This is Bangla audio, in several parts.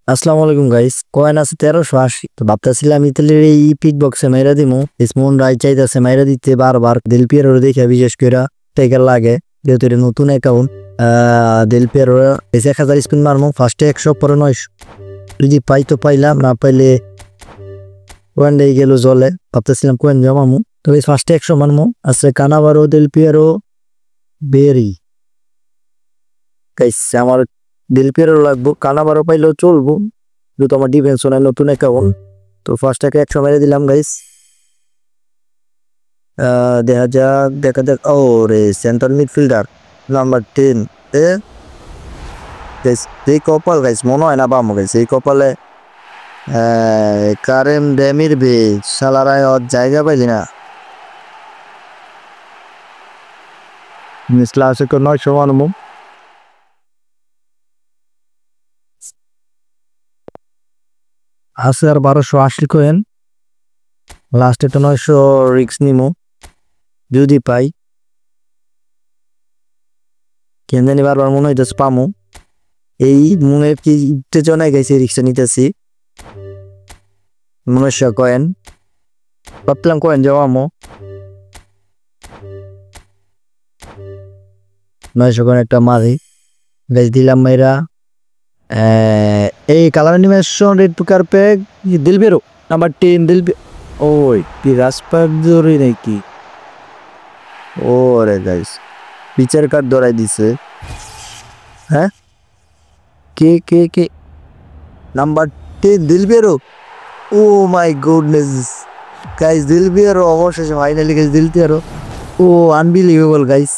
আসসালামু আলাইকুম গাইস, কয়েন আছে 1380। তো ভাবতেছিলাম ইতালির এই পিক বক্সে মাইরা দিমু। ইসমন রাই চাইতেছে মাইরা দিতে বারবার। দেল পিয়ারোর দেখে বিশেষ করে টেকার লাগে, যেহেতু এটা নতুন অ্যাকাউন্ট। দেল পিয়ারোর 1000 স্পিন মারমু, ফার্স্টে 100, পরে 900। যদি পাই তো পাইলাম, না পাইলে কয়েন দিয়ে গেল জলে। ভাবতেছিলাম কয়েন জমামু। তো এই ফার্স্টে 100 মারমু। আছে কানাভারো, দেল পিয়ারো, বেরি। গাইস আমার দেল পিয়ারো লাগবো, কানাভারো পাইলেও চলবো, যেহেতু আমার ডিফেন্স নাই, নতুন অ্যাকাউন্ট। তো ফার্স্টটাকে 100 মেরে দিলাম গাইস। দেখা যাক, দেখা যাক। ও রে, সেন্ট্রাল মিডফিল্ডার নাম্বার 10 এ গাইস। এই কপাল গাইস, মনে হয় না বামো গাইস এই কপালে। কারেম ডেমির বে সালারায় ওর জায়গা পাইলি না। মিসলা আছে কো 900 মানমু। আছে আর 1280 কয়েন। লাস্টে তো 900 রিক্স নিমু, যদি পাই। কেন জানি বারবার মনে হইতেছে পামু। এই মনে কি উত্তেজনায় গেছে, রিক্সা নিতেছি। 900 কয়েন, ভাবলাম কয়েন জমামো। 900 কয়েন একটা মারি বেশ দিলাম মাইরা। এই কালার অ্যানিমেশন রেড টুকার প্যাক দিলবেরো নাম্বার 10 দিলবে। ওই কি রাজপাক জরি নাকি? ওরে গাইস, পিচার কার্ড ধরাই দিছে। হ্যাঁ, কে কে কে নাম্বার 10 দিলবেরো। ও মাই গুডনেস গাইস, দিলবেরো অবশেষে ফাইনালি গাইস, দিলবেরো। Oh unbelievable guys.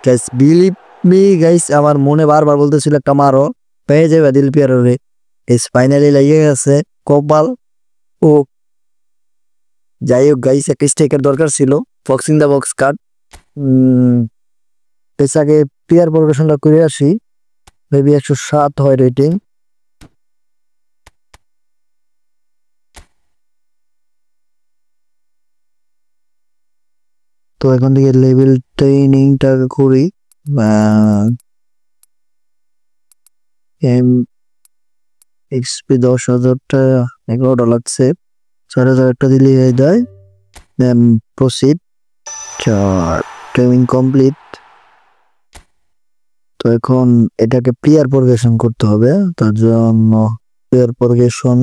Guys believe me guys, আমার মনে বারবার বলতেছিল একটা মারো, পেয়ে যাবে দিল পিয়ারো রে। এস ফাইনালি লেগে গেছে কপাল। ও যাই হোক গাইস, একটা স্ট্রাইকার দরকার ছিল, বক্সিং দা বক্স কার্ড। পেছাকে প্লেয়ার প্রোগ্রেশনটা করে আসি। মেবি 107 হয় রেটিং। তো এখন থেকে লেভেল ট্রেনিংটা করি। এক্সপি 10,000টা, $11 সেভ, 4,000 দিলে হয়ে যায়। দেন প্রসিড। Training complete. তো এখন এটাকে প্লেয়ার প্রোগ্রেশন করতে হবে। তার জন্য প্লেয়ার প্রোগ্রেশন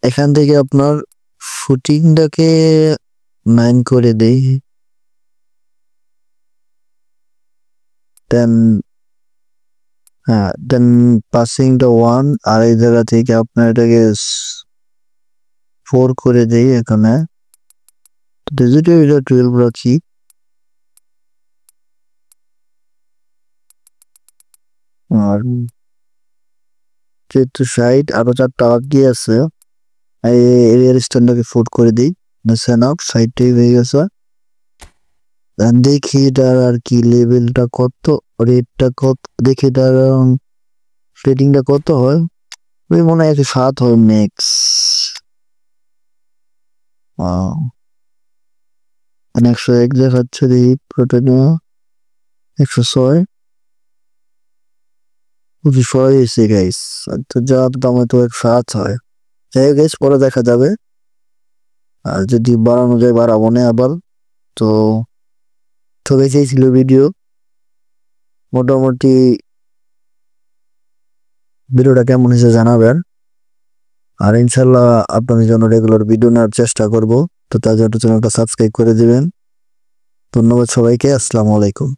এখান থেকে আপনার ফুটিংটাকে 9 করে দেই। দেন দেন পাসিংটা 1, আর এই জায়গা থেকে আপনার এটাকে 4 করে দেই এখানে। ডিজিটাল 12 রাখি। আর যেহেতু সাইড আরো 4টা বাকি আছে, এরিয়ার স্ট্যান্ডাকে 4 করে দিই। সাইডটাই হয়ে গেছে। দেখি এটার আর কি লেভেলটা কত, রেটটা কত, দেখি এটার রেটিংটা কত হয়। ওই মনে হয় 107 হয় ম্যাক্স। 101 দেখাচ্ছে, দেখি প্রোটোটা 106। 26 হয়েছে গাইস। তো যার দামে তো 107 হয়। যাই হোক গাইস, পরে দেখা যাবে। আর যদি বাড়ানো যায় বাড়াবো না আবার। তো সবাই চাইছিল ভিডিও, মোটামুটি ভিডিওটা কেমন হয়েছে জানাবেন। আর ইনশাল্লাহ আপনাদের জন্য রেগুলার ভিডিও নেওয়ার চেষ্টা করব। তো তার জন্য চ্যানেলটা সাবস্ক্রাইব করে দিবেন। ধন্যবাদ সবাইকে, আসসালামু আলাইকুম।